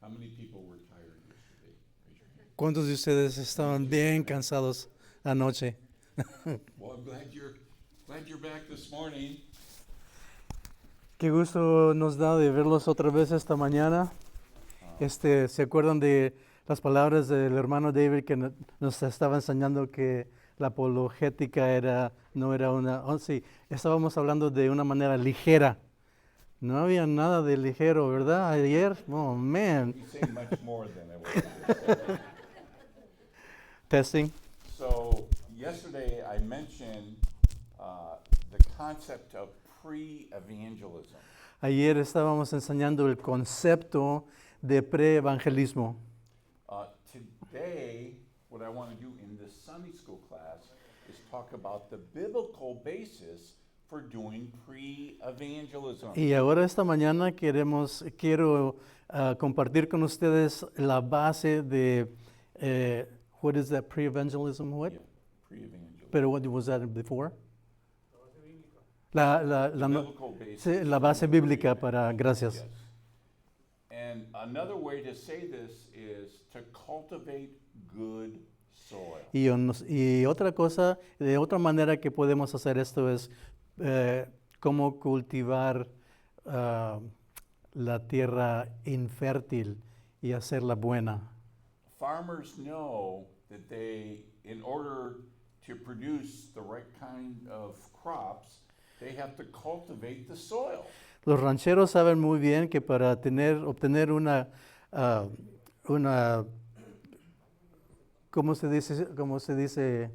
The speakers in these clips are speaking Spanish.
How many people were tired yesterday? Raise your hand. ¿Cuántos de ustedes estaban bien cansados anoche? Well, I'm glad you're back this morning. Qué gusto nos da de verlos otra vez esta mañana. ¿Se acuerdan de las palabras del hermano David que nos estaba enseñando que la apologética no era una... Oh, sí, estábamos hablando de una manera ligera. No había nada de ligero, ¿verdad? Ayer, oh man. He's saying much more than I was. Testing. So yesterday I mentioned the concept of pre-evangelism. Ayer estábamos enseñando el concepto de pre-evangelismo. Today, what I want to do in this Sunday school class is talk about the biblical basis for doing pre-evangelism. Y ahora esta mañana quiero compartir con ustedes la base de what is that pre-evangelism? What? Yeah, pre-evangelism. Pero what was that before? The biblical basis. Sí, la base bíblica para gracias. Yes. And another way to say this is to cultivate good soil. Y otra cosa, de otra manera que podemos hacer esto es cómo cultivar la tierra infértil y hacerla buena. Farmers know that in order to produce the right kind of crops, they have to cultivate the soil. Los rancheros saben muy bien que para obtener una ¿cómo se dice?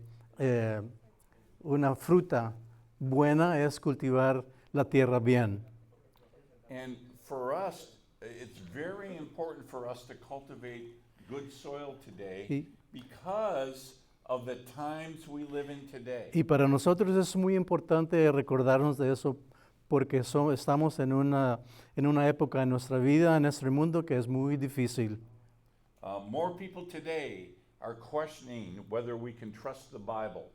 Una fruta buena es cultivar la tierra bien. And for us, it's very important for us to cultivate good soil today because of the times we live in today. Y para nosotros es muy importante recordarnos de eso porque estamos en una época en nuestra vida, en nuestro mundo, que es muy difícil. More people today are questioning whether we can trust the Bible.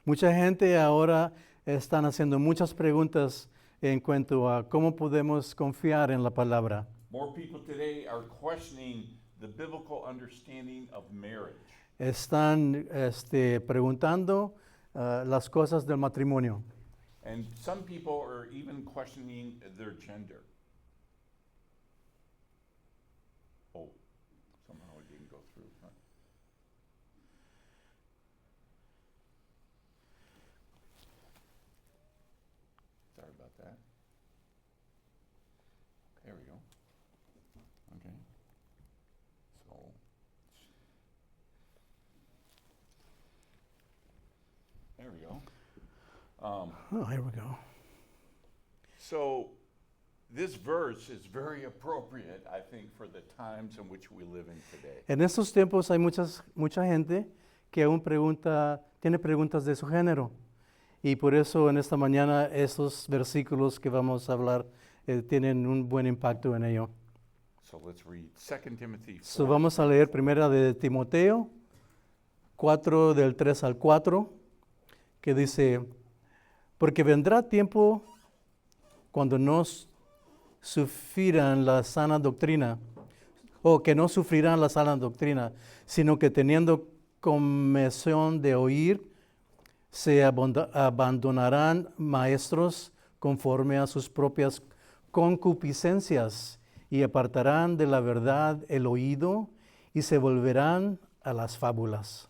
Mucha gente ahora están haciendo muchas preguntas en cuanto a cómo podemos confiar en la palabra. More people today are questioning the biblical understanding of marriage. Están preguntando las cosas del matrimonio. And some people are even questioning their gender. Oh, somehow it didn't go through. Huh? Sorry about that. There we go. Okay. So, there we go. Oh, here we go. So this verse is very appropriate, I think, for the times in which we live in today. En estos tiempos hay mucha gente que aún tiene preguntas de su género. Y por eso en esta mañana esos versículos que vamos a hablar tienen un buen impacto en ello. So let's read 2 Timothy 4. So vamos a leer primera de Timoteo 4 del 3 al 4, que dice: porque vendrá tiempo cuando no sufrirán la sana doctrina, o que no sufrirán la sana doctrina, sino que teniendo comezón de oír, se abandonarán maestros conforme a sus propias concupiscencias y apartarán de la verdad el oído y se volverán a las fábulas.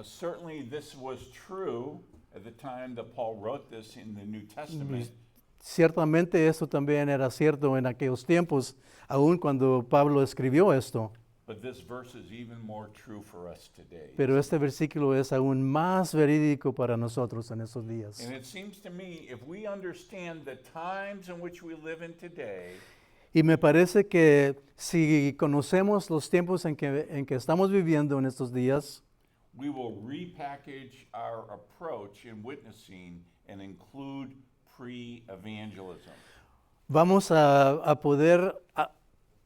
Certainly this was true at the time that Paul wrote this in the New Testament. Ciertamente esto también era cierto en aquellos tiempos, aun cuando Pablo escribió esto. But this verse is even more true for us today. Pero este versículo es aún más verídico para nosotros en estos días. And it seems to me, if we understand the times in which we live in today, Y me parece que si conocemos los tiempos en que estamos viviendo en estos días, we will repackage our approach in witnessing and include pre-evangelism. vamos a poder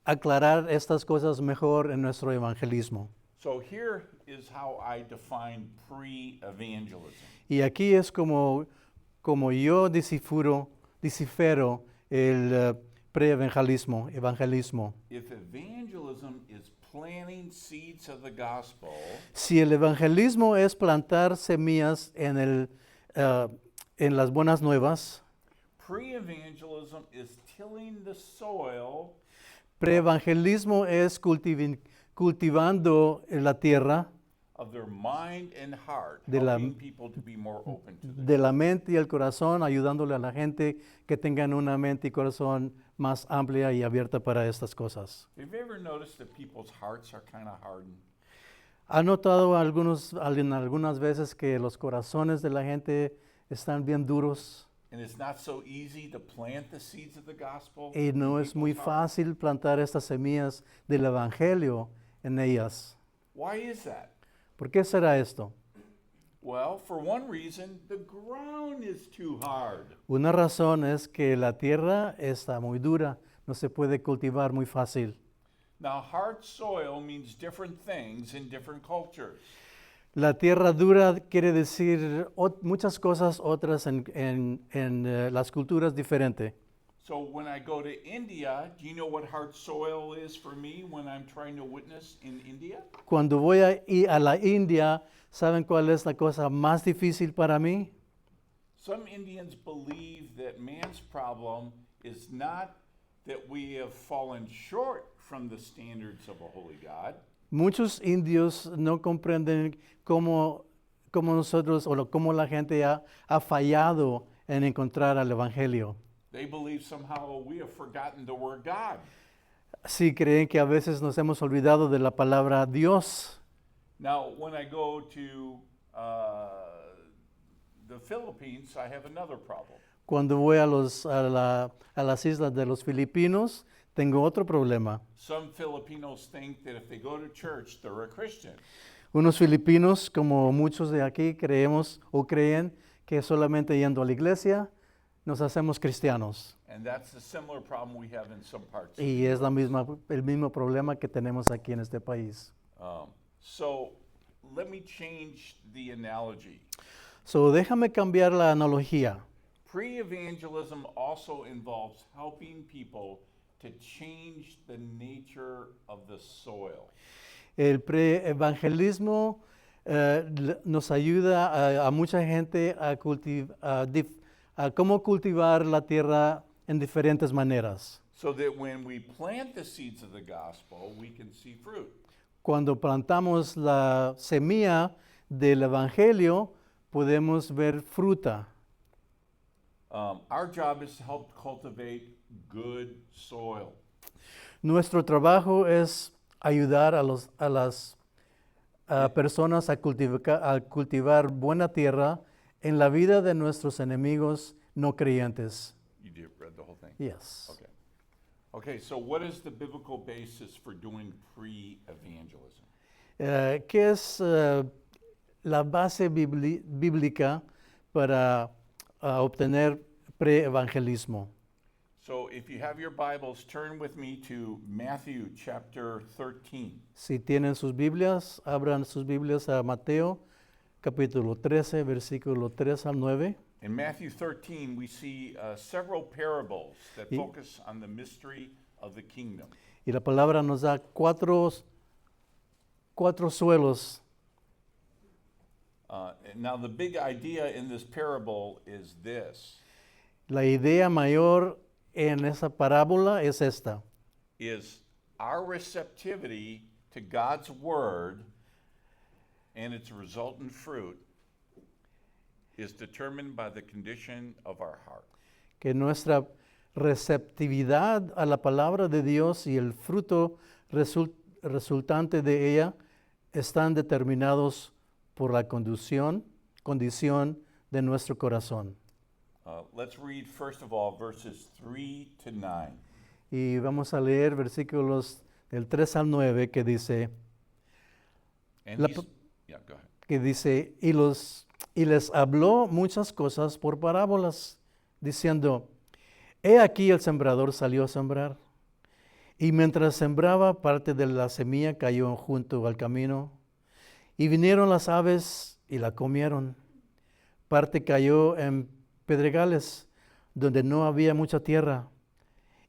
aclarar estas cosas mejor en nuestro evangelismo. So here is how I define pre-evangelism. Y aquí es como yo descifro el evangelismo. If evangelism evangelism is planting seeds of the gospel, Si el evangelismo es plantar semillas en las buenas nuevas, pre-evangelism is tilling the soil preevangelismo es cultivando la tierra of their mind and heart, De la- helping people to be more open to the de la mente y el corazón, ayudándole a la gente que tengan una mente y corazón más amplia y abierta para estas cosas. Have you ever noticed that people's hearts are kind of hardened? ¿Ha notado algunas veces que los corazones de la gente están bien duros And it's not so easy to plant the seeds of the gospel y no in es muy people's hearts? fácil plantar estas semillas del evangelio en ellas? Why is that? ¿Por qué será esto? Well, for one reason, the ground is too hard. Una razón es que la tierra está muy dura, no se puede cultivar muy fácil. Now, hard soil means different things in different cultures. La tierra dura quiere decir muchas cosas otras en las culturas diferentes. So when I go to India, do you know what hard soil is for me when I'm trying to witness in India? Cuando voy a la India, ¿saben cuál es la cosa más difícil para mí? Some Indians believe that man's problem is not that we have fallen short from the standards of a holy God. Muchos indios no comprenden cómo nosotros o cómo la gente ha fallado en encontrar al Evangelio. They believe somehow we have forgotten the word God. Sí creen que a veces nos hemos olvidado de la palabra Dios. Now, when I go to the Philippines, I have another problem. Cuando voy a las islas de los Filipinos, tengo otro problema. Some Filipinos think that if they go to church, they're a Christian. Unos filipinos, como muchos de aquí, creemos o creen que solamente yendo a la iglesia nos hacemos cristianos. And that's a similar problem we have in some parts. Y es el mismo problema que tenemos aquí en este país. So let me change the analogy. So, déjame cambiar la analogía. Pre-evangelism also involves helping people to change the nature of the soil. El preevangelismo nos ayuda a mucha gente a cómo cultivar la tierra en diferentes maneras. So that when we plant the seeds of the gospel, we can see fruit. Cuando plantamos la semilla del evangelio, podemos ver fruta. Our job is to help cultivate good soil. Nuestro trabajo es ayudar a las personas a cultivar buena tierra en la vida de nuestros enemigos no creyentes. You read the whole thing? Yes. Okay. Okay, so what is the biblical basis for doing pre-evangelism? ¿Qué es la base bíblica para obtener preevangelismo? So if you have your Bibles, turn with me to Matthew chapter 13. Si tienen sus Biblias, abran sus Biblias a Mateo capítulo 13, versículo 3 al 9. In Matthew 13, we see several parables that focus on the mystery of the kingdom. Y la palabra nos da cuatro suelos. Now, the big idea in this parable is this, La idea mayor en esa parábola es esta. is our receptivity to God's word and its resultant fruit is determined by the condition of our heart. Que nuestra receptividad a la palabra de Dios y el fruto resultante de ella están determinados por la condición de nuestro corazón. Let's read, first of all, verses 3 to 9. Y vamos a leer versículos del 3 al 9 que dice, And La he's- p- yeah, go ahead. y les habló muchas cosas por parábolas, diciendo, he aquí el sembrador salió a sembrar. Y mientras sembraba, parte de la semilla cayó junto al camino, y vinieron las aves y la comieron. Parte cayó en pedregales, donde no había mucha tierra,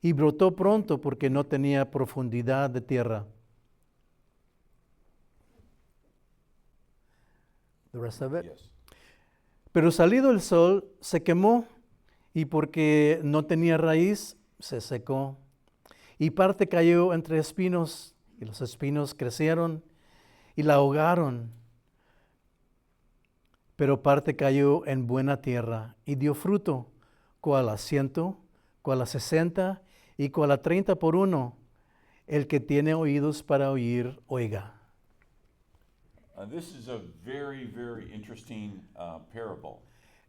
y brotó pronto porque no tenía profundidad de tierra. the rest of it. Yes. Pero salido el sol, se quemó, y porque no tenía raíz, se secó. Y parte cayó entre espinos, y los espinos crecieron y la ahogaron. Pero parte cayó en buena tierra y dio fruto, cual a 100, cual a 60 y cual a 30 por uno. El que tiene oídos para oír, oiga. This is a very, very interesting parable.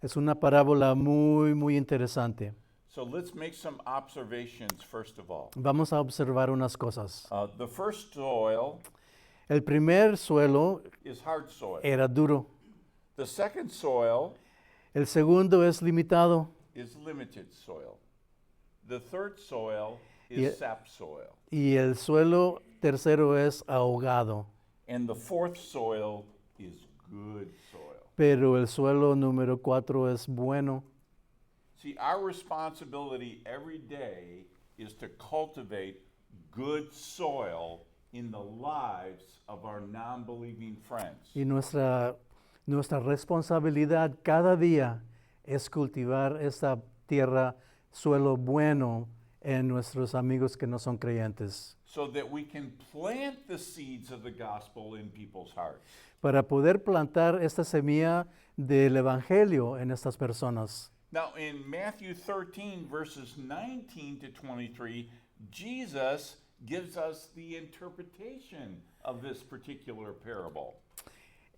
Es una parábola muy, muy interesante. So let's make some observations first of all. Vamos a observar unas cosas. The first soil El primer suelo is hard soil. era duro. The second soil El segundo es limitado. is limited soil. The third soil Yeah. is sap soil. Y el suelo tercero es ahogado. And the fourth soil is good soil. Pero el suelo número 4 es bueno. See, our responsibility every day is to cultivate good soil in the lives of our non-believing friends. Y nuestra responsabilidad cada día es cultivar esta tierra, suelo bueno en nuestros amigos que no son creyentes, So that we can plant the seeds of the gospel in people's hearts. para poder plantar esta semilla del evangelio en estas personas. Now, in Matthew 13, verses 19 to 23, Jesus gives us the interpretation of this particular parable.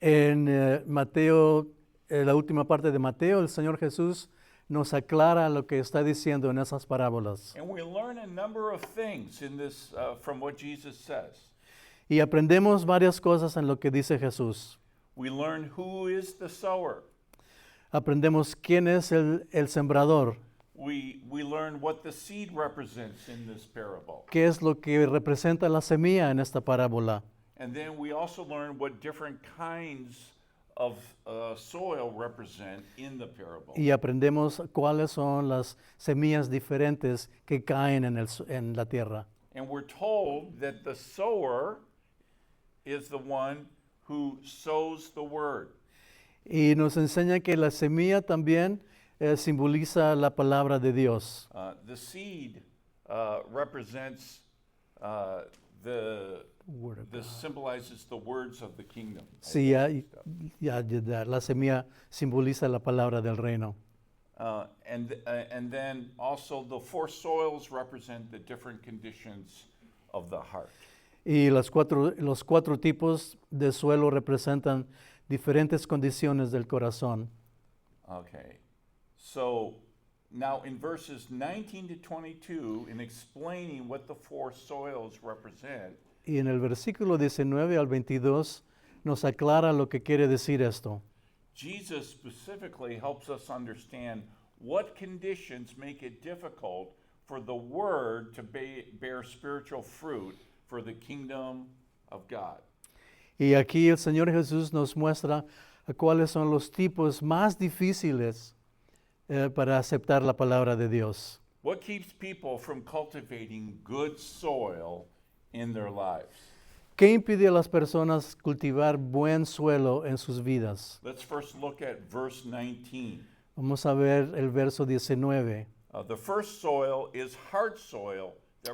En Mateo, la última parte de Mateo, el Señor Jesús nos aclara lo que está diciendo en esas parábolas. And we learn a number of things in this from what Jesus says. Y aprendemos varias cosas en lo que dice Jesús. We learn who is the sower. Aprendemos quién es el sembrador, We learn what the seed represents in this parable. qué es lo que representa la semilla en esta parábola. And then we also learn what different kinds of soil represent in the parable. Y aprendemos cuáles son las semillas diferentes que caen en la tierra. And we're told that the sower is the one who sows the word. Y nos enseña que la semilla también simboliza la palabra de Dios. The seed represents Word of this symbolizes the words of the kingdom. Sí, la semilla simboliza la palabra del reino. And then also the four soils represent the different conditions of the heart. Y los cuatro tipos de suelo representan diferentes condiciones del corazón. Okay. So now in verses 19 to 22, in explaining what the four soils represent, Y en el versículo 19 al 22 nos aclara lo que quiere decir esto. Jesus specifically helps us understand what conditions make it difficult for the word to bear spiritual fruit for the kingdom of God. Y aquí el Señor Jesús nos muestra cuáles son los tipos más difíciles para aceptar la palabra de Dios. What keeps people from cultivating good soil in their lives? ¿Qué impide a las personas cultivar buen suelo en sus vidas? Let's first look at verse 19. Vamos a ver el verso 19. The first soil is hard soil that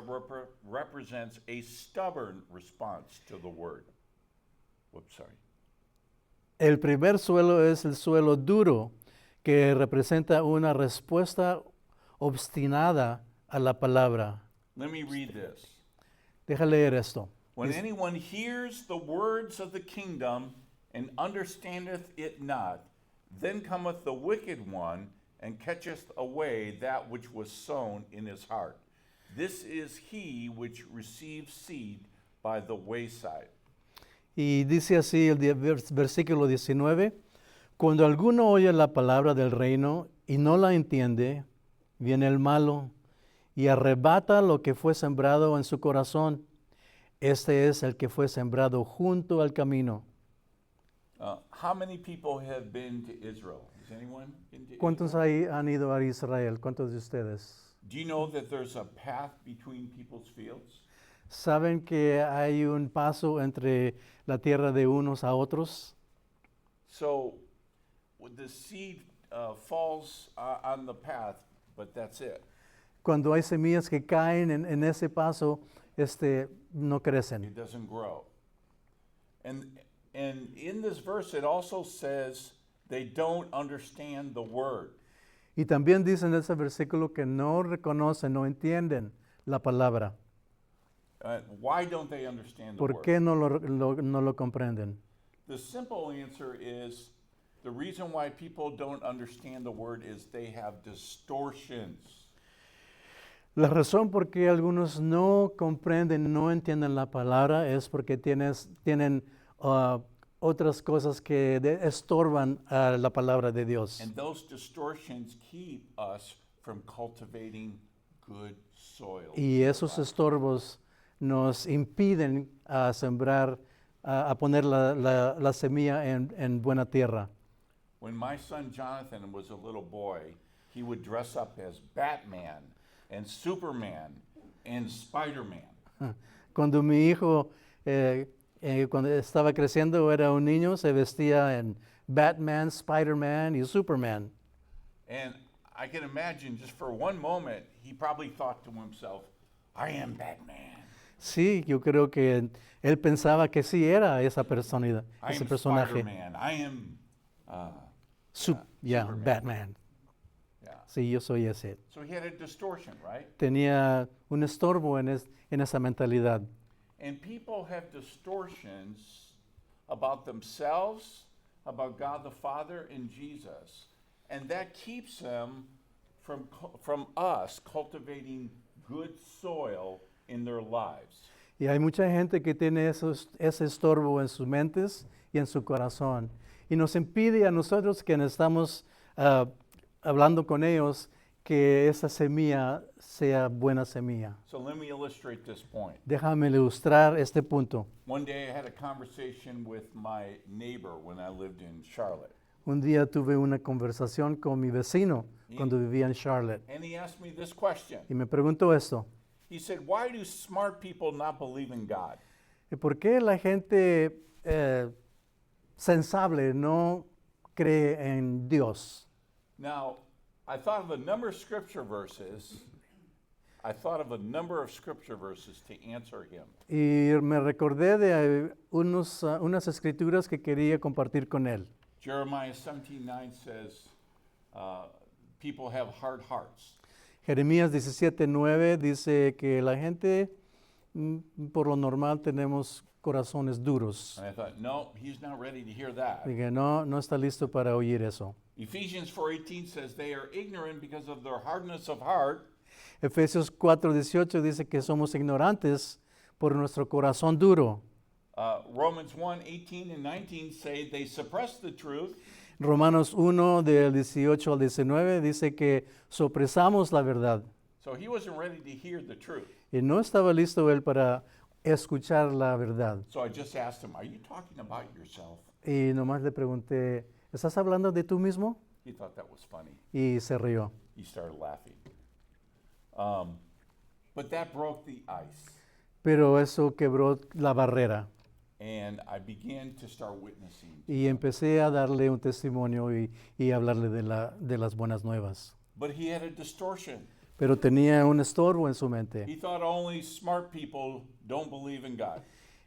represents a stubborn response to the word. Whoops, sorry. El primer suelo es el suelo duro, que representa una respuesta obstinada a la palabra. Let me read this. Deja leer esto. When anyone hears the words of the kingdom and understandeth it not, then cometh the wicked one and catcheth away that which was sown in his heart. This is he which receives seed by the wayside. Y dice así el versículo 19, cuando alguno oye la palabra del reino y no la entiende, viene el malo y arrebata lo que fue sembrado en su corazón. Este es el que fue sembrado junto al camino. How many people have been to Israel? Has anyone been to ¿Cuántos Israel? han ido a Israel? ¿Cuántos de ustedes? Do you know that there's a path between people's fields? ¿Saben que hay un paso entre la tierra de unos a otros? So the seed falls on the path, but that's it. Cuando hay semillas que caen en ese paso, no crecen. It doesn't grow. And in this verse, it also says they don't understand the word. Y también dice en ese versículo que no reconocen, no entienden la palabra. Why don't they understand the ¿Por word? qué no lo comprenden? The simple answer is the reason why people don't understand the word is they have distortions. La razón por qué algunos no comprenden, no entienden la palabra es porque tienen otras cosas que estorban a la palabra de Dios. And those distortions keep us from cultivating good soil. Y esos estorbos nos impiden a sembrar, a poner la semilla en buena tierra. When my son Jonathan was a little boy, he would dress up as Batman and Superman and Spider-Man. Cuando mi hijo, cuando estaba creciendo, era un niño, se vestía en Batman, Spider-Man y Superman. And I can imagine just for one moment, he probably thought to himself, I am Batman. Sí, yo creo que él pensaba que sí era esa personalidad, I ese am personaje. Spider-Man. I am, Yeah, Superman. Batman. yeah. Sí, yo soy ese. So he had a distortion, right? Tenía un estorbo en esa mentalidad. And people have distortions about themselves, about God the Father, and Jesus. And that keeps them from us cultivating good soil in their lives. Y hay mucha gente que tiene ese estorbo en sus mentes y en su corazón. Y nos impide a nosotros que estamos hablando con ellos que esa semilla sea buena semilla. So let me illustrate this point. Déjame ilustrar este punto. One day I had a conversation with my neighbor when I lived in Charlotte. Un día tuve una conversación con mi vecino cuando vivía en Charlotte. And he asked me this question. Y me preguntó esto. He said, why do smart people not believe in God? ¿Por qué la gente sensable no cree en Dios? Now, I thought of a number of scripture verses. To answer him. Y me recordé de unas escrituras que quería compartir con él. Jeremiah 17:9 says, people have hard hearts. Jeremías 17:9 dice que la gente, por lo normal, tenemos corazones duros. And I thought, no, he's not ready to hear that. Dije, no está listo para oír eso. Ephesians 4:18 says they are ignorant because of their hardness of heart. Efesios 4:18 dice que somos ignorantes por nuestro corazón duro. Romans 1:18 and 19 say they suppress the truth. Romanos 1 del 18 al 19 dice que sopresamos la verdad. So he wasn't ready to hear the truth. Y no estaba listo él para escuchar la verdad. So I just asked him, are you talking about yourself? Y nomás le pregunté, ¿estás hablando de tú mismo? He thought that was funny. Y se rió. He started laughing. But that broke the ice. Pero eso quebró la barrera. And I began to start witnessing. Y empecé a darle un testimonio y hablarle de las buenas nuevas. But he had a distortion. Pero tenía un estorbo en su mente. He thought only smart people don't believe in God.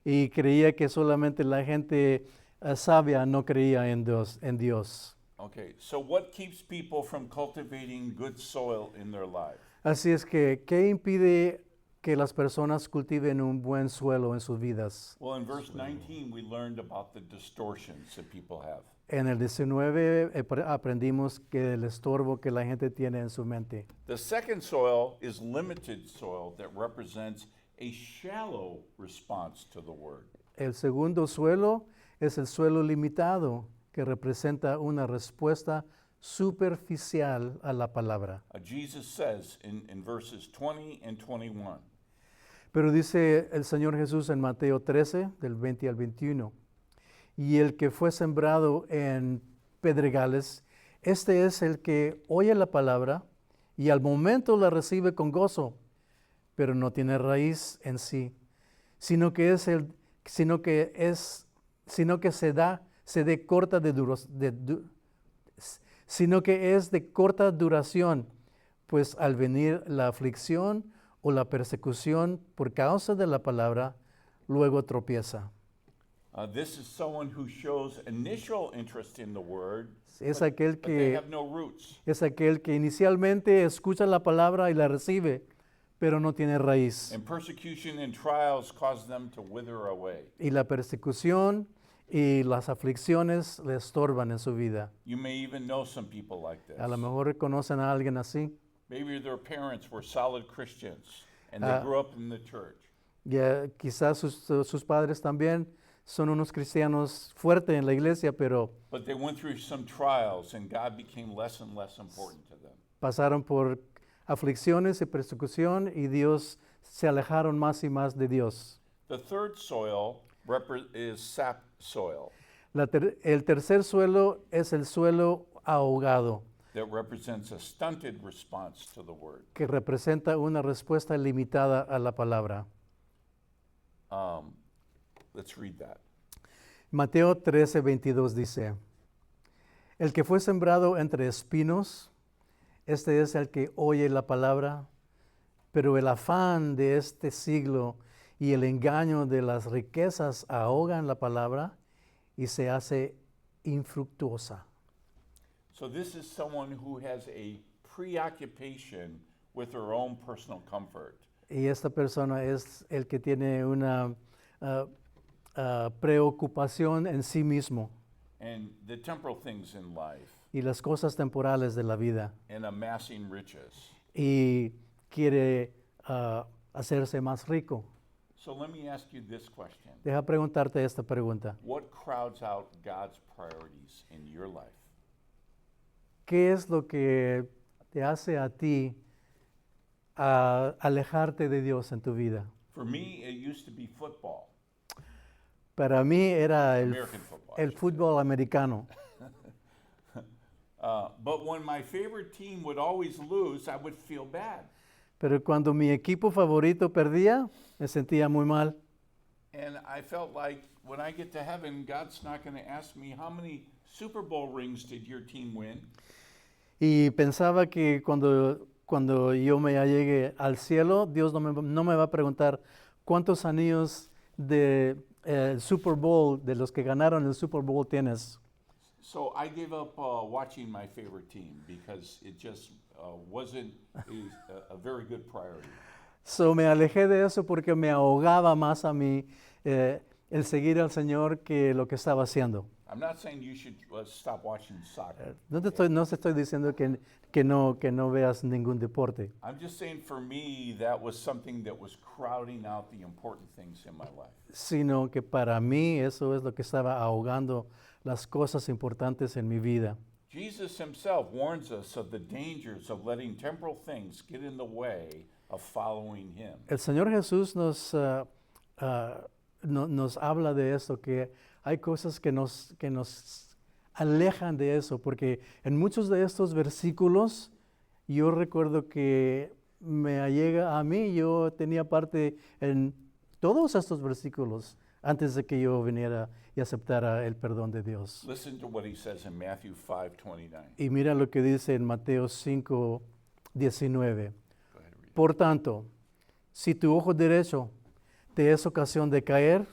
Y creía que solamente la gente sabia no creía en Dios. Okay, so what keeps people from cultivating good soil in their life? Así es que, ¿qué impide que las personas cultiven un buen suelo en sus vidas? Well, in verse 19, we learned about the distortions that people have. En el 19 aprendimos que el estorbo que la gente tiene en su mente. The second soil is limited soil that represents a shallow response to the word. El segundo suelo es el suelo limitado, que representa una respuesta superficial a la palabra. Jesus says in verses 20 and 21, Pero dice el Señor Jesús en Mateo 13, del 20 al 21, y el que fue sembrado en pedregales, este es el que oye la palabra y al momento la recibe con gozo, pero no tiene raíz en sí, sino que se da se dé corta sino que es de corta duración, pues al venir la aflicción o la persecución por causa de la palabra, luego tropieza. This is someone who shows initial interest in the word, Es but, aquel but they que have no roots. es aquel que inicialmente escucha la palabra y la recibe, pero no tiene raíz. And persecution and trials cause them to wither away. Y la persecución y las aflicciones le estorban en su vida. You may even know some people like this. A lo mejor conocen a alguien así. Maybe their parents were solid Christians and they grew up in the church. Ya, quizás sus padres también son unos cristianos fuertes en la iglesia, pero But they went through some trials and God became less and less important to them. pasaron por aflicciones y persecución y Dios se alejaron más y más de Dios. The third soil is sap soil El tercer suelo es el suelo ahogado, that represents a stunted response to the word. que representa una respuesta limitada a la palabra. Let's read that. Mateo 13:22 dice, el que fue sembrado entre espinos, este es el que oye la palabra, pero el afán de este siglo y el engaño de las riquezas ahogan la palabra y se hace infructuosa. So this is someone who has a preoccupation with their own personal comfort. Y esta persona es el que tiene una preocupación en sí mismo And the temporal things in life y las cosas temporales de la vida and amassing riches. y quiere hacerse más rico. So let me ask you this question. Deja preguntarte esta pregunta. What crowds out God's priorities in your life? ¿Qué es lo que te hace a ti alejarte de Dios en tu vida? For me, it used to be football. Para mí era American football, I el should fútbol americano. But when my favorite team would always lose, I would feel bad. Pero cuando mi equipo favorito perdía, me sentía muy mal. And I felt like when I get to heaven, God's not going to ask me how many Super Bowl rings did your team win? Y pensaba que cuando yo me llegue al cielo, Dios no me va a preguntar cuántos anillos de Super Bowl, de los que ganaron el Super Bowl tienes. So I gave up watching my favorite team because it just wasn't a very good priority. So me alejé de eso porque me ahogaba más a mí el seguir al Señor que lo que estaba haciendo. I'm not saying you should stop watching soccer. No te estoy diciendo que no veas ningún deporte, I'm just saying for me, that was something that was crowding out the important things in my life. sino que para mí eso es lo que estaba ahogando las cosas importantes en mi vida. Jesus himself warns us of the dangers of letting temporal things get in the way of following him. El Señor Jesús nos habla de esto, que hay cosas que nos alejan de eso, porque en muchos de estos versículos yo recuerdo que me llega a mí, yo tenía parte en todos estos versículos antes de que yo viniera y aceptara el perdón de Dios. Listen to what he says in Matthew 5:29. Y mira lo que dice en Mateo 5:19. Go ahead and read it. Por tanto, si tu ojo derecho te es ocasión de caer,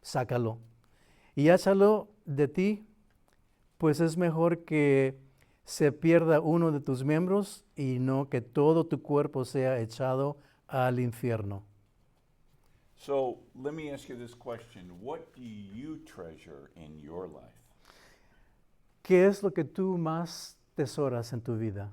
sácalo y échalo de ti, pues es mejor que se pierda uno de tus miembros y no que todo tu cuerpo sea echado al infierno. So let me ask you this question. What do you treasure in your life? ¿Qué es lo que tú más tesoras en tu vida?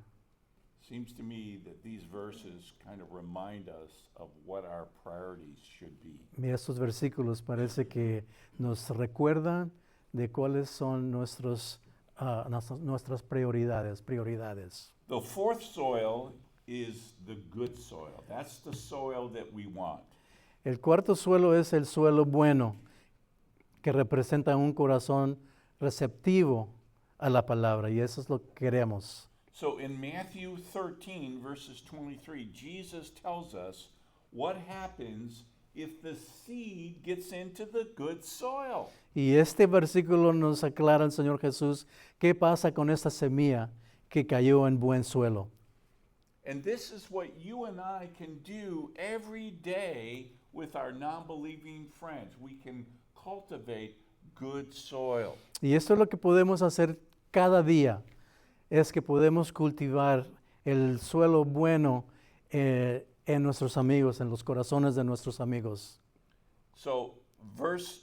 Seems to me that these verses kind of remind us of what our priorities should be. Mira, estos versículos parece que nos recuerdan de cuáles son nuestras prioridades. The fourth soil is the good soil. That's the soil that we want. El cuarto suelo es el suelo bueno, que representa un corazón receptivo a la palabra, y eso es lo que queremos. So in Matthew 13, verses 23, Jesus tells us what happens if the seed gets into the good soil. Y este versículo nos aclara el Señor Jesús qué pasa con esta semilla que cayó en buen suelo. And this is what you and I can do every day with our non-believing friends. We can cultivate good soil. Y esto es lo que podemos hacer cada día, es que podemos cultivar el suelo bueno en nuestros amigos, en los corazones de nuestros amigos. So verse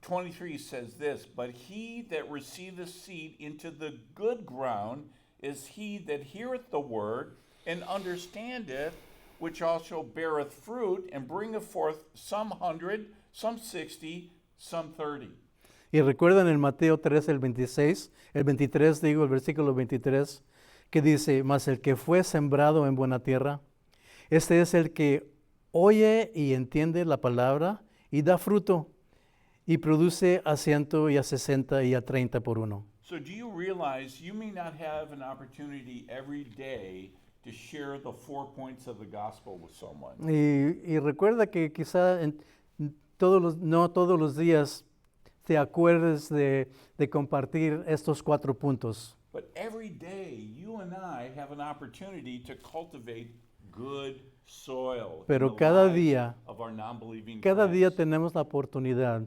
23 says this, but he that receiveth seed into the good ground is he that heareth the word and understandeth, which also beareth fruit and bringeth forth some 100, some 60, some 30. Y recuerdan en Mateo 3, el 26, el 23, digo, el versículo 23, que dice, mas el que fue sembrado en buena tierra, este es el que oye y entiende la palabra y da fruto y produce a 100 y a 60 y a 30 por uno. So do you realize you may not have an opportunity every day to share the 4 points of the gospel with someone? Y recuerda que quizá no todos los días te acuerdes de compartir estos 4 puntos. But every day you and I have an opportunity to cultivate good soil Pero in the cada lives día- of our non-believing Cada día friends. tenemos la oportunidad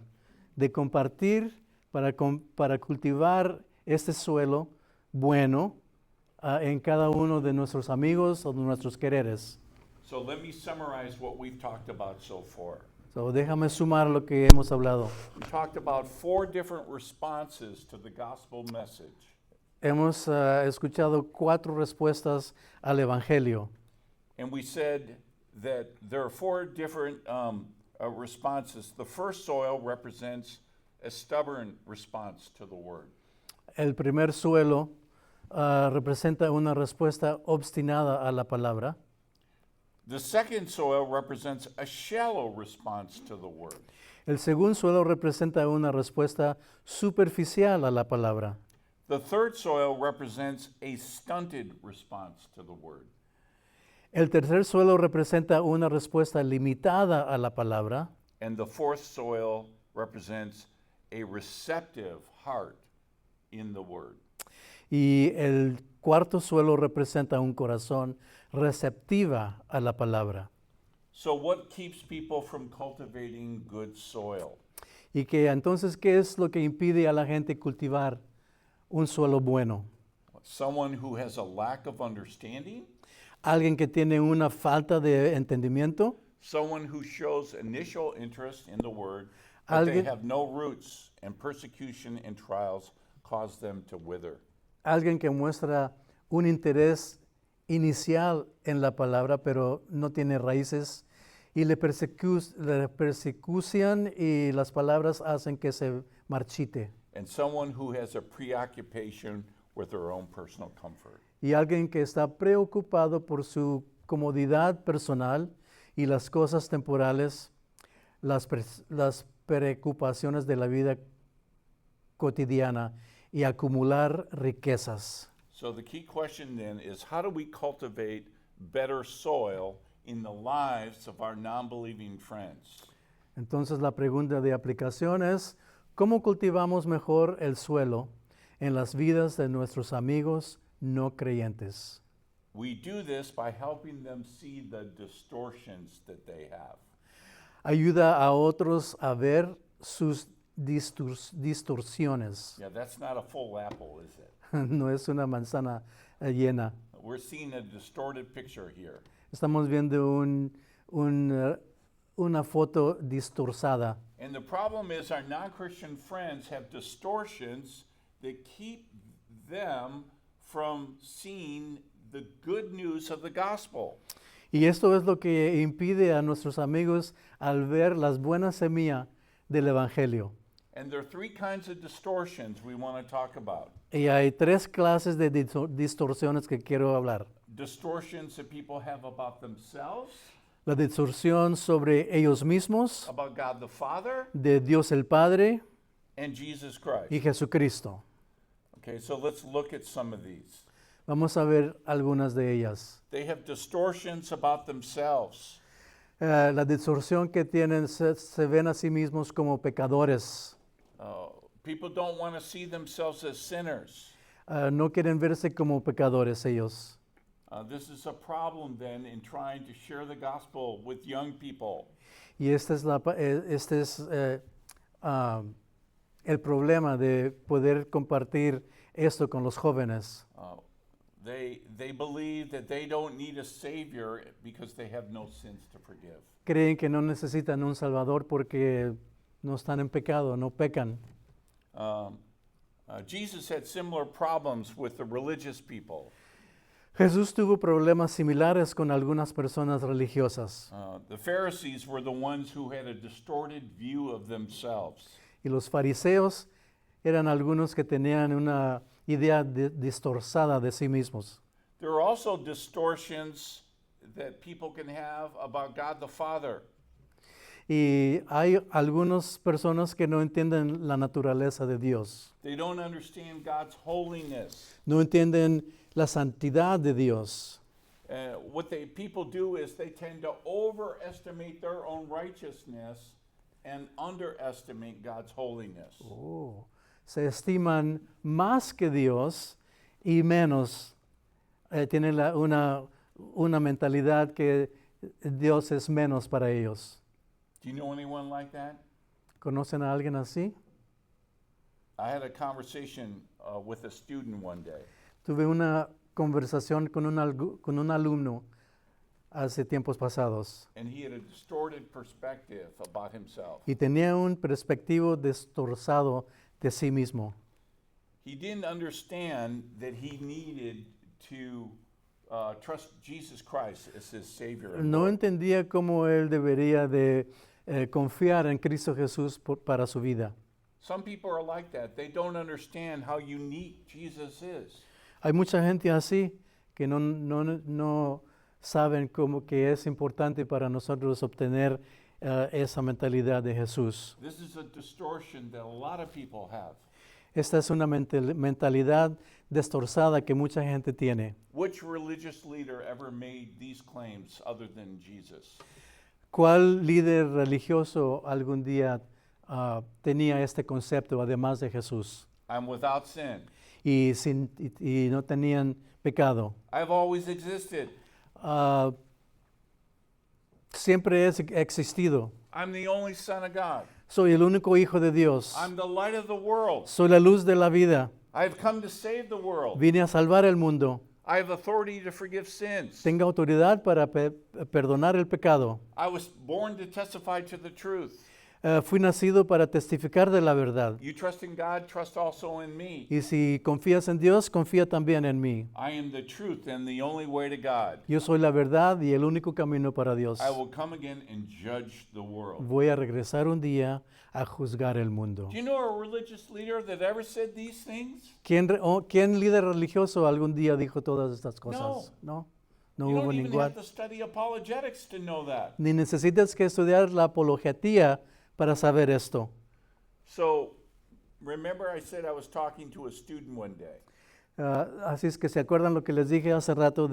de compartir para cultivar este suelo bueno en cada uno de nuestros amigos o de nuestros quereres. So let me summarize what we've talked about so far. So, déjame sumar lo que hemos hablado. We talked about 4 different responses to the gospel message. Hemos escuchado 4 respuestas al Evangelio. And we said that there are 4 different responses. The first soil represents a stubborn response to the word. El primer suelo representa una respuesta obstinada a la palabra. The second soil represents a shallow response to the word. El segundo suelo representa una respuesta superficial a la palabra. The third soil represents a stunted response to the word. El tercer suelo representa una respuesta limitada a la palabra. And the fourth soil represents a receptive heart in the word. Y el cuarto suelo representa un corazón receptiva a la palabra. So what keeps people from cultivating good soil? Y que entonces, ¿qué es lo que impide a la gente cultivar un suelo bueno? Someone who has a lack of understanding, Alguien que tiene una falta de entendimiento, someone who shows initial interest in the word, but they Alguien- have no roots, and persecution and trials cause them to wither. alguien que muestra un interés inicial en la palabra, pero no tiene raíces, y le persecución y las palabras hacen que se marchite. And someone who has a preoccupation with their own personal comfort. Y alguien que está preocupado por su comodidad personal y las cosas temporales, las preocupaciones de la vida cotidiana y acumular riquezas. So the key question then is, how do we cultivate better soil in the lives of our non-believing friends? Entonces la pregunta de aplicación es, ¿cómo cultivamos mejor el suelo en las vidas de nuestros amigos no creyentes? We do this by helping them see the distortions that they have. Ayuda a otros a ver sus distorsiones. Yeah, that's not a full apple, is it? No es una manzana llena. We're seeing a distorted picture here. Estamos viendo una foto distorsada. And the problem is our non-Christian friends have distortions that keep them from seeing the good news of the gospel. Y esto es lo que impide a nuestros amigos al ver las buenas semillas del Evangelio. And there are 3 kinds of distortions we want to talk about. Y hay 3 clases de distorsiones que quiero hablar. Distortions that people have about themselves, La distorsión sobre ellos mismos, about God the Father, de Dios el Padre and Jesus Christ. y Jesucristo. Okay, so let's look at some of these. Vamos a ver algunas de ellas. They have distortions about themselves. La distorsión que tienen se ven a sí mismos como pecadores. People don't want to see themselves as sinners. No quieren verse como pecadores ellos. This is a problem then in trying to share the gospel with young people. Y este es el problema de poder compartir esto con los jóvenes. They believe that they don't need a savior because they have no sins to forgive. Creen que no necesitan un Salvador porque no están en pecado, no pecan. Jesus had similar problems with the religious people. Jesús tuvo problemas similares con algunas personas religiosas. The Pharisees were the ones who had a distorted view of themselves. Y los fariseos eran algunos que tenían una idea distorsada de sí mismos. There are also distortions that people can have about God the Father. Y hay algunas personas que no entienden la naturaleza de Dios. They don't understand God's holiness. No entienden la santidad de Dios. What people do is they tend to overestimate their own righteousness and underestimate God's holiness. Se estiman más que Dios y menos. Tienen una mentalidad que Dios es menos para ellos. Do you know anyone like that? ¿Conocen a alguien así? I had a conversation with a student one day. Tuve una conversación con un alumno hace tiempos pasados And he had a distorted perspective about himself. y tenía un perspectivo distorsado de sí mismo. He didn't understand that he needed to trust Jesus Christ as his Savior. and No Lord. entendía cómo él debería de confiar en Cristo Jesús para su vida. Some people are like that. They don't understand how unique Jesus is. Hay mucha gente así que no saben cómo que es importante para nosotros obtener esa mentalidad de Jesús. This is a distortion that a lot of people have. Esta es una mentalidad distorsada que mucha gente tiene. Which religious leader ever made these claims other than Jesus? ¿Cuál líder religioso algún día tenía este concepto además de Jesús? I'm without sin. Y no tenían pecado. I've always existed. Siempre he existido. I'm the only Son of God. Soy el único hijo de Dios. I'm the light of the world. Soy la luz de la vida. I've come to save the world. Vine a salvar el mundo. I have authority to forgive sins. Tengo autoridad para perdonar el pecado. I was born to testify to the truth. Fui nacido para testificar de la verdad. You trust in God, trust also in me. Y si confías en Dios, confía también en mí. I am the truth and the only way to God. Yo soy la verdad y el único camino para Dios. I will come again and judge the world. Voy a regresar un día a juzgar el mundo. Do you know a religious leader that ever said these things? ¿Quién líder religioso algún día dijo todas estas cosas? No You hubo don't even ningún. have to study apologetics to know that. Ni necesitas que estudiar la apología para saber esto. So, remember I said I was talking to a student one day. Así es que se acuerdan lo que les dije hace rato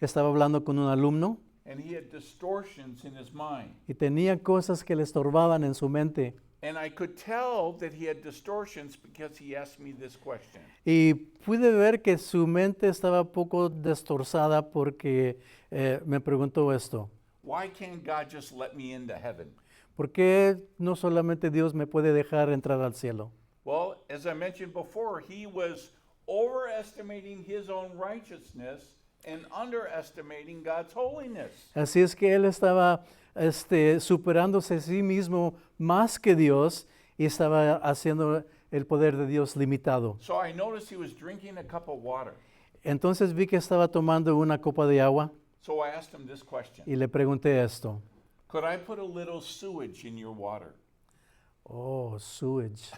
estaba hablando con un alumno And he had distortions in his mind. y tenía cosas que le estorbaban en su mente. And I could tell that he had distortions because he asked me this question. Y pude ver que su mente estaba poco destorzada porque me preguntó esto. Why can't God just let me into heaven? ¿Por qué no solamente Dios me puede dejar entrar al cielo? Well, as I mentioned before, he was overestimating his own righteousness and underestimating God's holiness. Así es que él estaba superándose a sí mismo más que Dios y estaba haciendo el poder de Dios limitado. So I noticed he was drinking a cup of water. Entonces vi que estaba tomando una copa de agua So I asked him this question. y le pregunté esto. Could I put a little sewage in your water? Oh, sewage.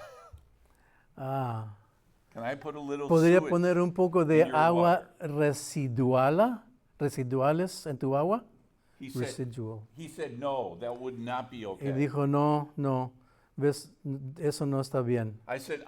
Can I put a little ¿Podría sewage? poner un poco de in your agua residuales en tu agua? He said, Residual. he said, no, that would not be Y okay. dijo, no, ves, eso no está bien. I said,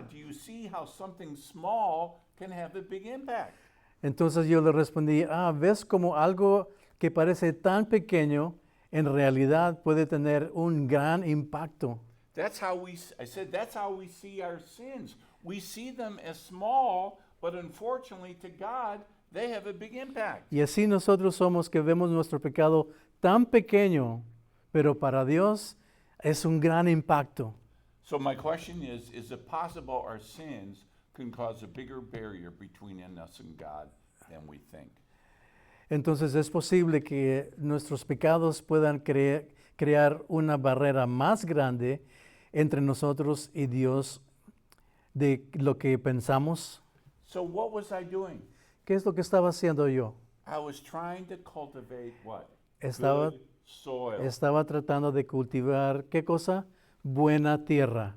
do you see how something small can have a big impact? Entonces yo le respondí, ¿ves como algo que parece tan pequeño en realidad puede tener un gran impacto. That's how I said, that's how we see our sins. We see them as small, but unfortunately to God, they have a big impact. Y así nosotros somos que vemos nuestro pecado tan pequeño, pero para Dios es un gran impacto. So my question is it possible our sins can cause a bigger barrier between us and God than we think? Entonces es posible que nuestros pecados puedan crear una barrera más grande entre nosotros y Dios de lo que pensamos. So what was I doing? ¿Qué es lo que estaba haciendo yo? I was trying to cultivate what? Estaba, Good soil. estaba tratando de cultivar, ¿qué cosa? Buena tierra.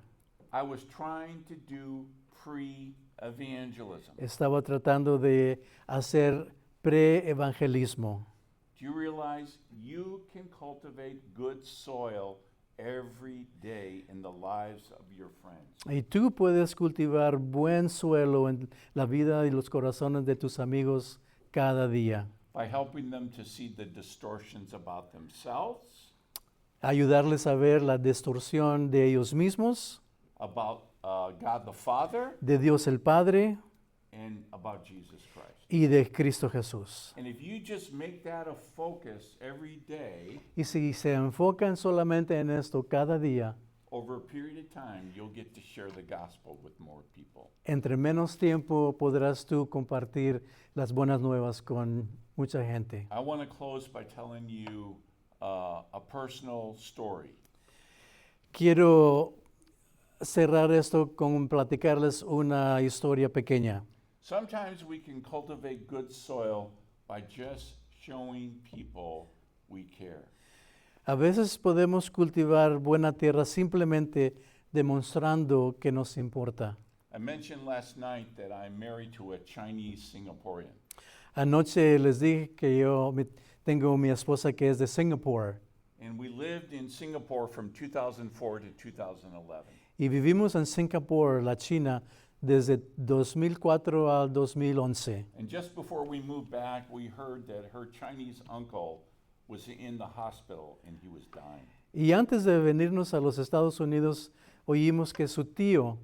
I was trying to do pre-evangelism. Estaba tratando de hacer pre-evangelismo. Do you realize you can cultivate good soil every day in the lives of your friends? Y tú puedes cultivar buen suelo en la vida y los corazones de tus amigos cada día. By helping them to see the distortions about themselves, Ayudarles a ver la distorsión de ellos mismos, about God the Father, de Dios el Padre and about Jesus Christ. y de Cristo Jesús. And if you just make that a focus every day, Y si se enfocan solamente en esto cada día, over a period of time, you'll get to share the gospel with more people. entre menos tiempo podrás tú compartir las buenas nuevas con mucha gente. I want to close by telling you a personal story. Quiero cerrar esto con platicarles una historia pequeña. Sometimes we can cultivate good soil by just showing people we care. A veces podemos cultivar buena tierra simplemente demostrando que nos importa. I mentioned last night that I'm married to a Chinese Singaporean. Anoche les dije que tengo mi esposa que es de Singapur And we lived in Singapore from 2004 to 2011. y vivimos en Singapur, la China, desde 2004 al 2011. And just before we moved back, we heard that her Chinese uncle was in the hospital and he was dying. Y antes de venirnos a los Estados Unidos, oímos que su tío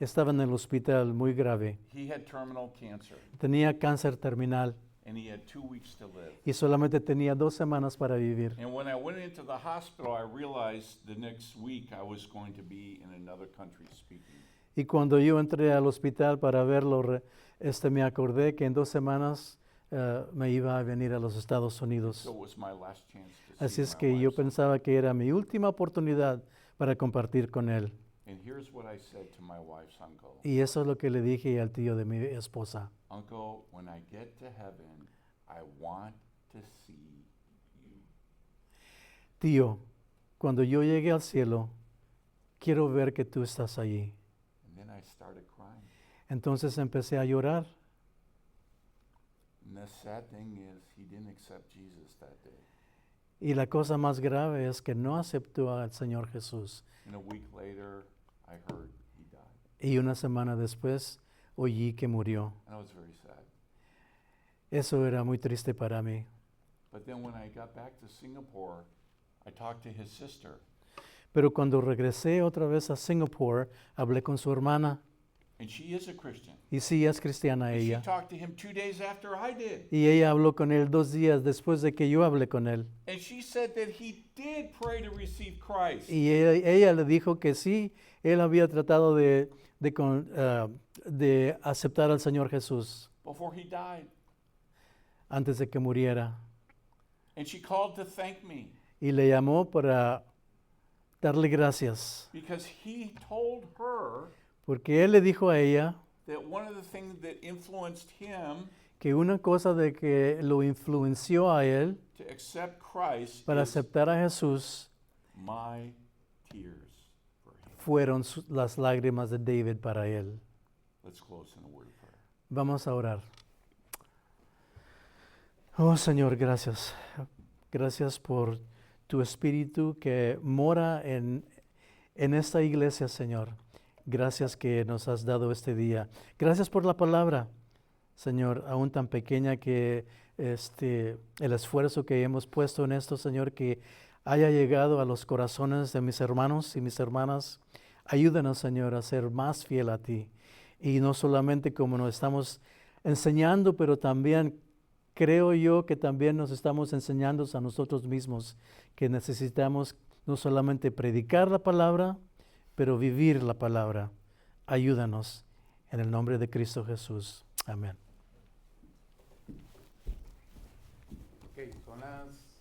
estaba en el hospital muy grave. He had terminal cancer Tenía cáncer terminal and he had 2 weeks to live. y solamente tenía 2 semanas para vivir. And when I went into the hospital, I realized the next week I was going to be in another country speaking. Y cuando yo entré al hospital para verlo, me acordé que en 2 semanas me iba a venir a los Estados Unidos. So it was my last chance to Así see es my que yo wife's pensaba que era mi última oportunidad para compartir con él. And here's what I said to my wife's uncle. Y eso es lo que le dije al tío de mi esposa. Uncle, when I get to heaven, I want to see you. Tío, cuando yo llegue al cielo, quiero ver que tú estás allí. And then I started crying. Entonces empecé a llorar. And the sad thing is, he didn't accept Jesus that day. Y la cosa más grave es que no aceptó al Señor Jesús. And a week later, I heard he died. Y una semana después oí que murió. And I was very sad. Eso era muy triste para mí. But then when I got back to Singapore, I talked to his sister. Pero cuando regresé otra vez a Singapur, hablé con su hermana. And she is a Christian. Y sí, es cristiana And she ella. talked to him 2 days after I did. Y ella habló con él 2 días después de que yo hablé con él. And she said that he did pray to receive Christ. Y ella le dijo que sí, él había tratado de aceptar al Señor Jesús Before he died. antes de que muriera. And she called to thank me Y le llamó para darle gracias. because he told her Porque él le dijo a ella that one of the things that influenced him que una cosa de que lo influenció a él to accept Christ para is aceptar a Jesús my tears for him. fueron las lágrimas de David para él. Let's close in a word of prayer. Vamos a orar. Oh Señor, gracias. Gracias por tu espíritu que mora en esta iglesia, Señor. Gracias que nos has dado este día. Gracias por la palabra, Señor, aún tan pequeña que el esfuerzo que hemos puesto en esto, Señor, que haya llegado a los corazones de mis hermanos y mis hermanas. Ayúdanos, Señor, a ser más fiel a ti. Y no solamente como nos estamos enseñando, pero también creo yo que también nos estamos enseñando a nosotros mismos que necesitamos no solamente predicar la palabra, pero vivir la palabra. Ayúdanos en el nombre de Cristo Jesús. Amén. Ok, son las